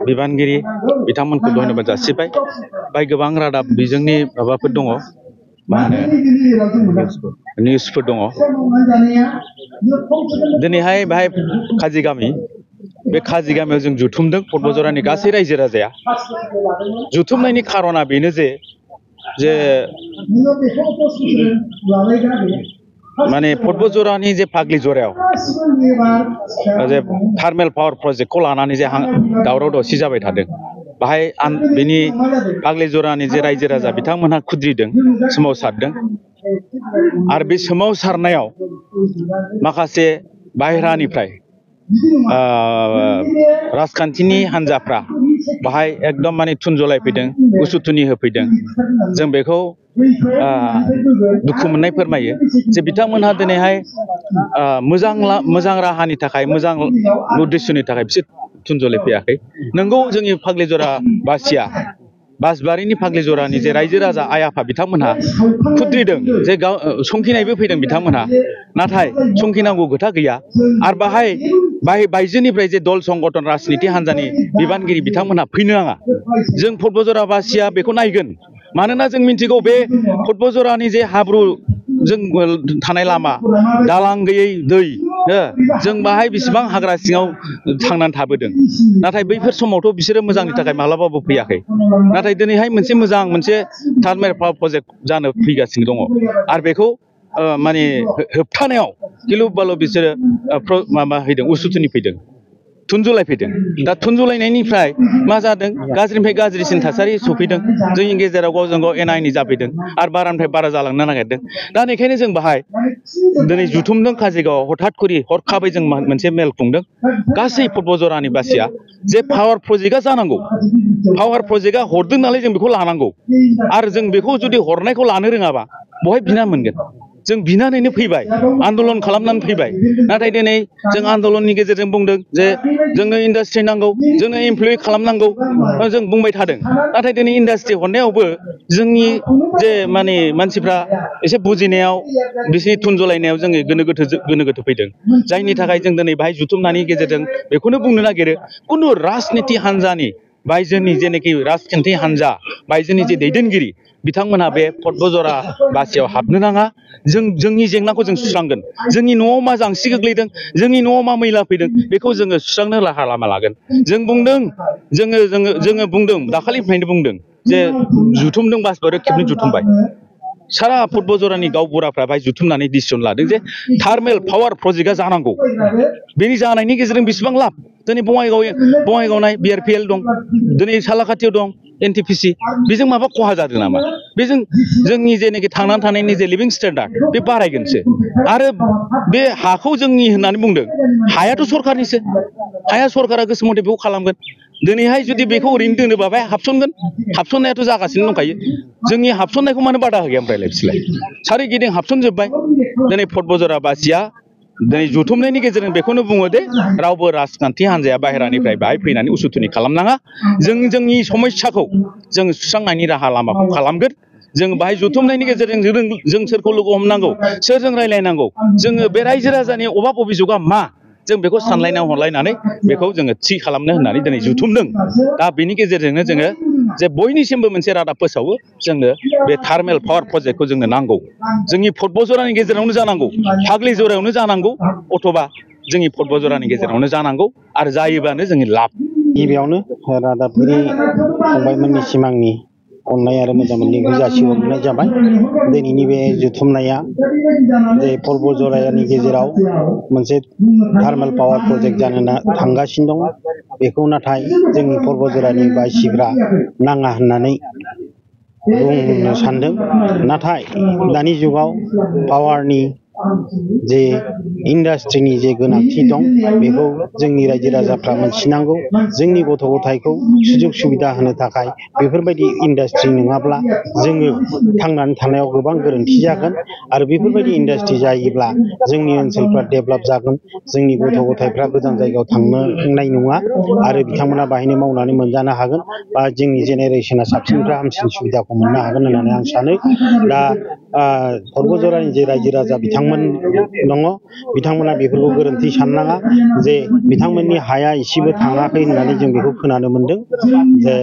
बिबानगिरि बिथांमोनखौ धन्यबाद जासिबाय बाय गोबां रादाब बिजोंनि माबाफोर दङ मा होनो निउसफोर दङ दिनैहाय बाहाय काजि गामि बे काजि गामियाव जों जुथुमदों पर्बतजरानि गासै रायजो राजाया जुथुमनायनि खारना बेनो जे माने पर्बतजरानि जे फाग्लि जरायाव जे थार्मेल पावार प्रोजेक्टखौ लानानै जे दावराव दावसि जाबाय थादों बाहाय बेनि फाग्लि जरानि जे रायजो राजा बिथांमोनहा खुद्रिदों सोमावसारदों आरो बे सोमावसारनायाव माखासे बाहेरानिफ्राय राजखान्थिनि हान्जाफ्रा बाहाय एकदम माने थुनजलायफैदों उसुथुनि होफैदों जों बेखौ दुखु मोननाय फोरमायो जे बिथांमोनहा दिनैहाय मोजां राहानि थाखाय मोजां उद्देश्यनि थाखाय बिसोर थुनजले फैयाखै नंगौ जोंनि फाग्लिजरा बासिया बासबारिनि फाग्लिजरानि जे रायजो राजा आइ आफा बिथांमोनहा खुद्रिदों जे संखिनायबो फैदों बिथांमोनहा नाथाय संखिनांगौ खोथा गैया आरो बाहाय बायजोनिफ्राय जे दल संगठन राजनिति हान्जानि बिबानगिरि बिथांमोनहा फैनो नाङा जों पर्बतजरा बासिया बेखौ नायगोन मानोना जों मिन्थिगौ बे पर्बतजरानि जे हाब्रु जों थानाय लामा दालां गैयै दै जों बाहाय बेसेबां हाग्रा सिङाव थांनानै थाबोदों नाथाय बैफोर समावथ' बिसोरो मोजांनि थाखाय मालाबाबो फैयाखै नाथाय दिनैहाय मोनसे मोजां मोनसे थार्मेल पावार प्रोजेक्ट जानो फैगासिनो दङ आरो बेखौ माने होबथानायाव गिलु बालु बिसोरो माबा फैदों उसुथुनि फैदों थुनजुलाय फैदों दा थुनजुलायनायनिफ्राय मा जादों गाज्रिनिफ्राय गाज्रिसिन थासारि सफैदों जोंनि गेजेराव गावजों गाव एना एनि जाफैदों आरो बारानिफ्राय बारा जालांनो नागिरदों दा बेखायनो जों बाहाय दिनै जुथुमदों काजिगावआव हठात करि हरखाबै जों मोनसे मेल खुंदों गासै पर्बतजरानि बासिया जे पावार प्रजेक्टआ जानांगौ पावार प्रजेक्टआ हरदों नालाय जों बेखौ लानांगौ आरो जों बेखौ जुदि हरनायखौ लानो रोङाबा बहाय बिना मोनगोन जों बिनानैनो फैबाय आन्दलन खालामनानै फैबाय नाथाय दिनै जों आन्दलननि गेजेरजों बुंदों जे जोंनो इन्डास्ट्रि नांगौ जोंनो एमप्लय खालामनांगौ जों बुंबाय थादों नाथाय दिनै इन्डास्ट्रि हरनायावबो जोंनि जे माने मानसिफ्रा एसे बुजिनायाव बिसिनि थुनजलायनायाव जोङो गोनो गोथो फैदों जायनि थाखाय जों दिनै बाहाय जुथुमनायनि गेजेरजों बेखौनो बुंनो नागिरो खुनु राजनिति हान्जानि बायजोनि जेनाखि राजखान्थि हान्जा बायजोनि जे दैदेनगिरि बिथांमोनहा बे पर्बतजरा बासियाव हाबनो नाङा जोंनि जेंनाखौ जों सुस्रांगोन जोंनि न'आव मा जांसि गोग्लैदों जोंनि न'आव मा मैला फैदों बेखौ जोङो सुस्रांनो राहा लामा लागोन जों बुंदों जोङो बुंदों दाखालिनिफ्रायनो बुंदों जे जुथुमदों बासबारियाव खेबनै जुथुमबाय सारा पर्बतजरानि गावबुराफ्रा बाहाय जुथुमनानै डिसिसन लादों जे थार्मेल पावार प्रजेक्टआ जानांगौ बेनि जानायनि गेजेरजों बेसेबां लाब दिनै बङाइगाव नाय BRPL दं दिनै सालाकाथियाव दं NTPC बेजों माबा खहा जादों नामा बेजों जोंनि जेनाखि थांनानै थानायनि जे लिभिं स्टेन्डार्ड बे बारायगोनसो आरो बे हाखौ जोंनि होननानै बुंदों हायाथ' सरखारनिसो हाया सरकारा गोसो मथे बेखौ खालामगोन दिनैहाय जुदि बेखौ ओरैनो दोनोबा बाहाय हाबसननायाथ' जागासिनो दंखायो जोंनि हाबसननायखौ मानो बादा होया ओमफ्रायलाय बिसोरलाय सारिगिदिं हाबसनजोब्बाय दिनै पर्बतजरा बासिया दिनै जुथुमनायनि गेजेरजों बेखौनो बुङो दे रावबो राजखान्थि हान्जाया बाहेरानिफ्राय बाहाय फैनानै उसुथुनि खालामनाङा जोंनि समस्याखौ जों सुस्रांनायनि राहा लामाखौ खालामगोन जों बाहाय जुथुमनायनि गेजेरजों जों सोरखौ लोगो हमनांगौ सोरजों रायलायनांगौ जोङो बे रायजो राजानि अभाब अभिजोगआ मा जों बेखौ सानलायना हरलायनानै बेखौ जोङो थि खालामनो होननानै दिनै जुथुमदों दा बेनि गेजेरजोंनो जोङो जे बयनिसिमबो मोनसे रादाब फोसावो जोंनो बे थार्मेल पावार प्रजेक्टखौ जोंनो नांगौ जोंनि पर्बतजरानि गेजेरावनो जानांगौ फाग्लिजरायावनो जानांगौ अथबा जोंनि पर्बतजरानि गेजेरावनो जानांगौ आरो जायोबानो जोंनि लाब गिबियावनो रादाबगिरि फंबायमोननि सिमांनि अननाय आरो मोजां मोननायखौ जासिहरनाय जाबाय दिनैनि बे जुथुमनाया जे पर्बतजरानि गेजेराव मोनसे थार्मेल पावार प्रजेक्ट जानो थांगासिनो दं बेखौ नाथाय जोंनि पर्बतजरानि बायसिफ्रा नाङा होननानै बुंनो सानदों नाथाय दानि जुगाव पावारनि जे इन्डास्ट्रिनि जे गोनांथि दं बेखौ जोंनि रायजो राजाफ्रा मोनथिनांगौ जोंनि गथ' गथायखौ सुजुग सुबिदा होनो थाखाय बेफोरबायदि इन्डास्ट्रि नङाब्ला जोङो थांनानै थानायाव गोबां गोरोन्थि जागोन आरो बेफोरबायदि इन्डास्ट्रि जायोब्ला जोंनि ओनसोलफ्रा डेभेलप जागोन जोंनि गथ' गथायफ्रा गोजान जायगायाव थांनाय नङा आरो बिथांमोना बाहायनो मावनानै मोनजानो हागोन बा जोंनि जेनेरेशना साबसिननिफ्राय हामसिन सुबिदाखौ मोननो हागोन होननानै आं सानो दा पर्बजरानि जे रायजो राजा बिथांमोन दङ बिथांमोना बेफोरखौ गोरोन्थि साननाङा जे बिथांमोननि हाया इसेबो थाङाखै होननानै जों बेखौ खोनानो मोनदों जे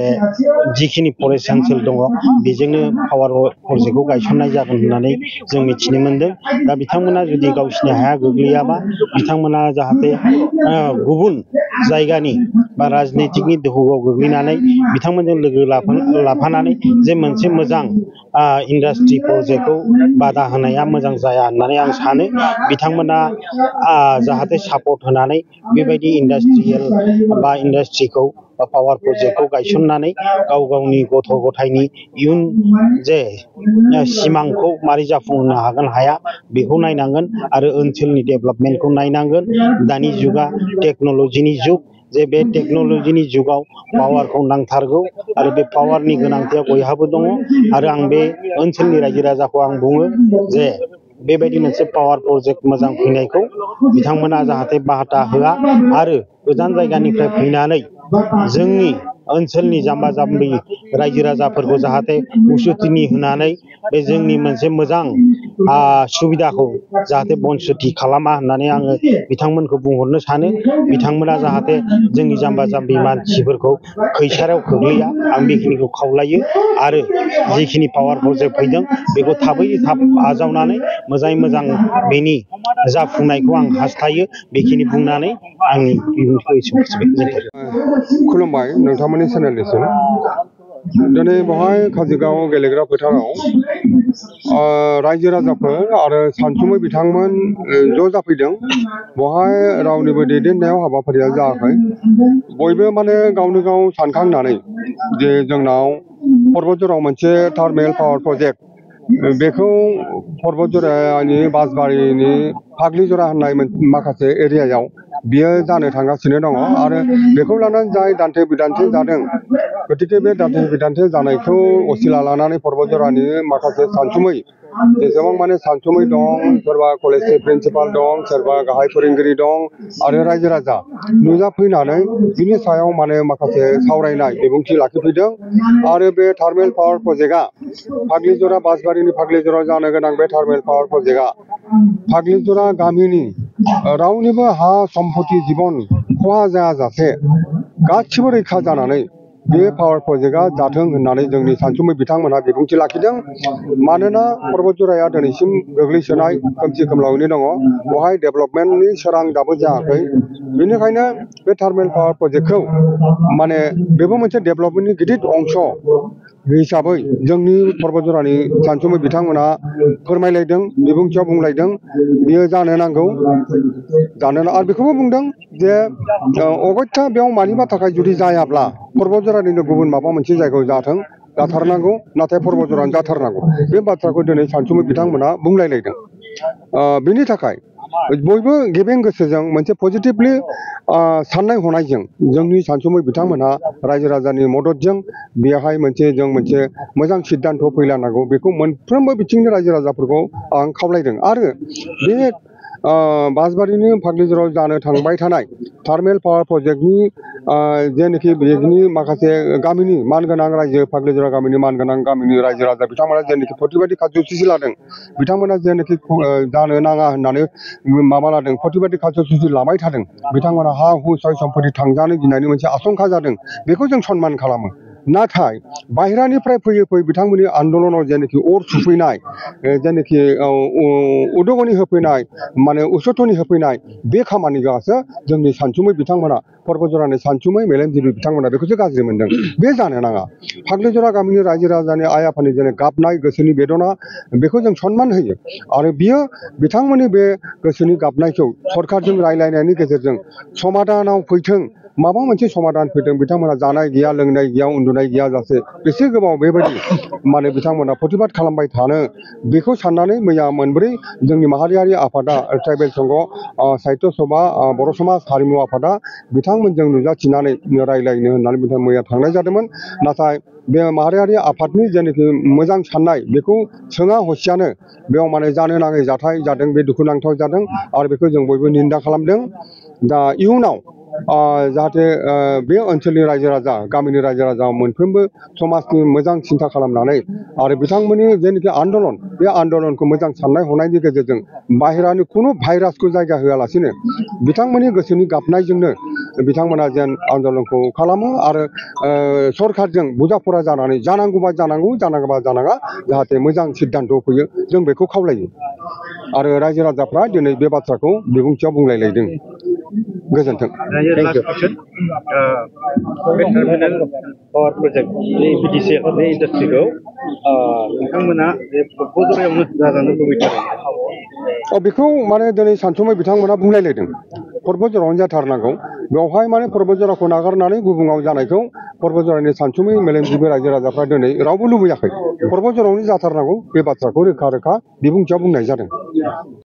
जिखिनि फरेस्ट ओनसोल दङ बेजोंनो पावार प्रजेक्टखौ गायसननाय जागोन होननानै जों मिथिनो मोनदों दा बिथांमोना जुदि गावसिनि हाया गोग्लैयाबा बिथांमोना जाहाथे गुबुन जायगानि बा राजनितिकनि दोहौआव गोग्लैनानै बिथांमोनजों लोगो लाफानानै जे मोनसे मोजां इन्डास्ट्रि प्रजेक्टखौ बादा होनाया मोजां जाया होननानै आं सानो बिथांमोना जाहाथे सापर्ट होनानै बेबायदि इन्डास्ट्रियेल बा इन्डास्ट्रिखौ बा पावार प्रजेक्टखौ गायसननानै गाव गावनि गथ' गथायनि इयुन जे सिमांखौ मारै जाफुंहोनो हागोन हाया बेखौ नायनांगोन आरो ओनसोलनि डेभेलपमेन्टखौ नायनांगोन दानि जुगा टेक्न'लजिनि जुग जे बे टेक्न'लजिनि जुगाव पावारखौ नांथारगौ आरो बे पावारनि गोनांथिया बयहाबो दङ आरो आं बे ओनसोलनि रायजो राजाखौ आं बुङो जे बेबायदि मोनसे पावार प्रजेक्ट मोजां फैनायखौ बिथांमोना जाहाथे बाहाथा होआ आरो गोजान जायगानिफ्राय फैनानै जोंनि ओनसोलनि जाम्बा जाम्बि रायजो राजाफोरखौ जाहाथे उसुथिनि होनानै बे जोंनि मोनसे मोजां सुबिदाखौ जाहाथे बनसुथि खालामा होननानै आङो बिथांमोनखौ बुंहरनो सानो बिथांमोना जाहाथे जोंनि जाम्बा जाम्बि मानसिफोरखौ खैसाराव खोख्लैया आं बेखिनिखौ खावलायो आरो जिखिनि पावार प्रजेक्ट फैदों बेखौ थाबैनो थाब आजावनानै मोजाङै मोजां बेनि जाफुंनायखौ आं हास्थायो बेखिनि बुंनानै आंनि बिबुंथिखौ एसेबां खुलुमबाय नोंथांमोननि चेनेलनिसिम दिनै बेवहाय काजोलगाव गेलेग्रा फोथाराव रायजो राजाफोर आरो सानसुमै बिथांमोन ज' जाफैदों बेवहाय रावनिबो दैदेननायाव हाबाफारिया जायाखै बयबो माने गावनो गाव सानखांनानै जे जोंनाव पर्बतझराव मोनसे थार्मेल पावार प्रजेक्ट बेखौ पर्बतझरानि बासबारिनि फाग्लिजरा होननाय माखासे एरियायाव बियो जानो थांगासिनो दङ आरो बेखौ लानानै जाय दान्थे बिदान्थे जादों गतिके बे दान्थे बिदान्थे जानायखौ असिला लानानै पर्बतझरानि माखासे सानसुमै जेसेबां माने सानसुमै दं सोरबा कलेजनि प्रिन्सिपाल दं सोरबा गाहाय फोरोंगिरि दं आरो रायजो राजा नुजाफैनानै बिनि सायाव माने माखासे सावरायनाय बिबुंथि लाखिफैदों आरो बे थार्मेल पावार प्रजेक्टआ फाग्लिजरा बासबारिनि फाग्लिजरायाव जानो गोनां बे थार्मेल पावार प्रजेक्टआ फाग्लिजरा गामिनि रावनिबो हा सम्पति जिबन खहा जायाजासे गासिबो रैखा जानानै बे पावार प्रजेक्टआ जाथों होननानै जोंनि सानसुमै बिथांमोनहा बिबुंथि लाखिदों मानोना पर्बतझराया दिनैसिम गोग्लैसोनाय खोमसि खोमलावैनो दङ बेवहाय डेभेलपमेन्टनि सोरां दाबो जायाखै बेनिखायनो बे थार्मेल पावार प्रजेक्टखौ माने बेबो मोनसे डेभेलपमेन्टनि गिदिर अंश हिसाबै जोंनि पर्बतझरानि सानसुमै बिथांमोनहा फोरमायलायदों बिबुंथियाव बुंलायदों बियो जानो नांगौ आरो बेखौबो बुंदों जे अगत्या बेयाव मानिबा थाखाय जुदि जायाब्ला पर्बतझरानिनो गुबुन माबा मोनसे जायगायाव जाथारनांगौ नाथाय पर्बतझरानो जाथारनांगौ बे बाथ्राखौ दिनै सानसुमै बिथांमोना बुंलायलायदों बेनि थाखाय बयबो गेबें गोसोजों मोनसे पजिटिभलि साननाय हनायजों जोंनि सानसुमै बिथांमोनहा रायजो राजानि मददजों बेवहाय जों मोनसे मोजां सिद्धान्त फैलानांगौ बेखौ मोनफ्रोमबो बिथिंनि रायजो राजाफोरखौ आं खावलायदों आरो बे बासबारिनि फाग्लिजराव जानो थांबाय थानाय थार्मेल पावार प्रजेक्टनि जेनाखि बेनि माखासे गामिनि मानगोनां रायजो फाग्लिजरा गामिनि मानगोनां गामिनि रायजो राजा बिथांमोना जेनाखि प्रतिबादि कार्यसुचि लादों बिथांमोना जेनाखि जानो नाङा होननानै माबा लादों प्रतिबादि कार्यसुचि लाबाय थादों बिथांमोना हा हु सय सम्पति थांजानो गिनायनि मोनसे आशंका जादों बेखौ जों सनमान खालामो नाथाय बाहेरानिफ्राय फैयै बिथांमोननि आन्दलनाव जेनाखि अर सुफैनाय जेनाखि उदगनि होफैनाय माने उसथनि होफैनाय बे खामानियासो जोंनि सानसुमै बिथांमोना पर्बतझरानि सानसुमै मेलेमजिबि बिथांमोना बेखौसो गाज्रि मोनदों बे जानो नाङा फाग्लिजरा गामिनि रायजो राजानि आइ आफानि जेने गाबनाय गोसोनि बेदना बेखौ जों सनमान होयो आरो बियो बिथांमोननि बे गोसोनि गाबनायखौ सरकारजों रायलायनायनि गेजेरजों समाधानाव फैथों माबा मोनसे समाधान फैदों बिथांमोना जानाय गैया लोंनाय गैया उन्दुनाय गैया जासे बेसे गोबाव बेबायदि माने बिथांमोना प्रतिबाद खालामबाय थानो बेखौ साननानै मैया मोनब्रै जोंनि माहारियारि आफादा ट्राइबेल संघ साहित्य सभा बर' समाज हारिमु आफादा बिथांमोनजों नुजाथिनानै रायलायनो होननानै बिथां मैया थांनाय जादोंमोन नाथाय बे माहारियारि आफादनि जेनाखि मोजां साननाय बेखौ सोङा हसियानो बेयाव माने जानो नाङै जाथाय जादों बे दुखुनांथाव जादों आरो बेखौ जों बयबो निन्दा खालामदों दा इयुनाव जाहाथे बे ओनसोलनि रायजो राजा गामिनि रायजो राजा मोनफ्रोमबो समाजनि मोजां सिन्था खालामनानै आरो बिथांमोननि जेनाखि आन्दलन बे आन्दलनखौ मोजां साननाय हनायनि गेजेरजों बाहेरानि खुनु भाइरासखौ जायगा होआलासिनो बिथांमोननि गोसोनि गाबनायजोंनो बिथांमोना जेन आन्दलनखौ खालामो आरो सरकारजों बुजाफरा जानानै जानांगौबा जानांगौ जानाङाबा जानाङा जाहाथे मोजां सिद्धान्तआव फैयो जों बेखौ खावलायो आरो रायजो राजाफ्रा दिनै बे बाथ्राखौ बिबुंथियाव बुंलायलायदों गोजोन्थों बे टार्मिनेल पावार प्रजेक्ट बे बिटिसिएल बे इन्डास्ट्रिखौ नोंथांमोना बे बजरायावनो जाजानो लुबैथारो बेखौ माने दिनै सानसुमै बिथांमोना बुंलायलायदों पर्बजरावनो जाथारनांगौ बेवहाय माने पर्बजराखौ नागारनानै गुबुङाव जानायखौ पर्बजरानि सानसुमै मेलेमजिबि रायजो राजाफ्रा दिनै रावबो लुबैयाखै पर्बजरावनो जाथारनांगौ बे बाथ्राखौ रोखा रोखा बिबुंथियाव बुंनाय जादों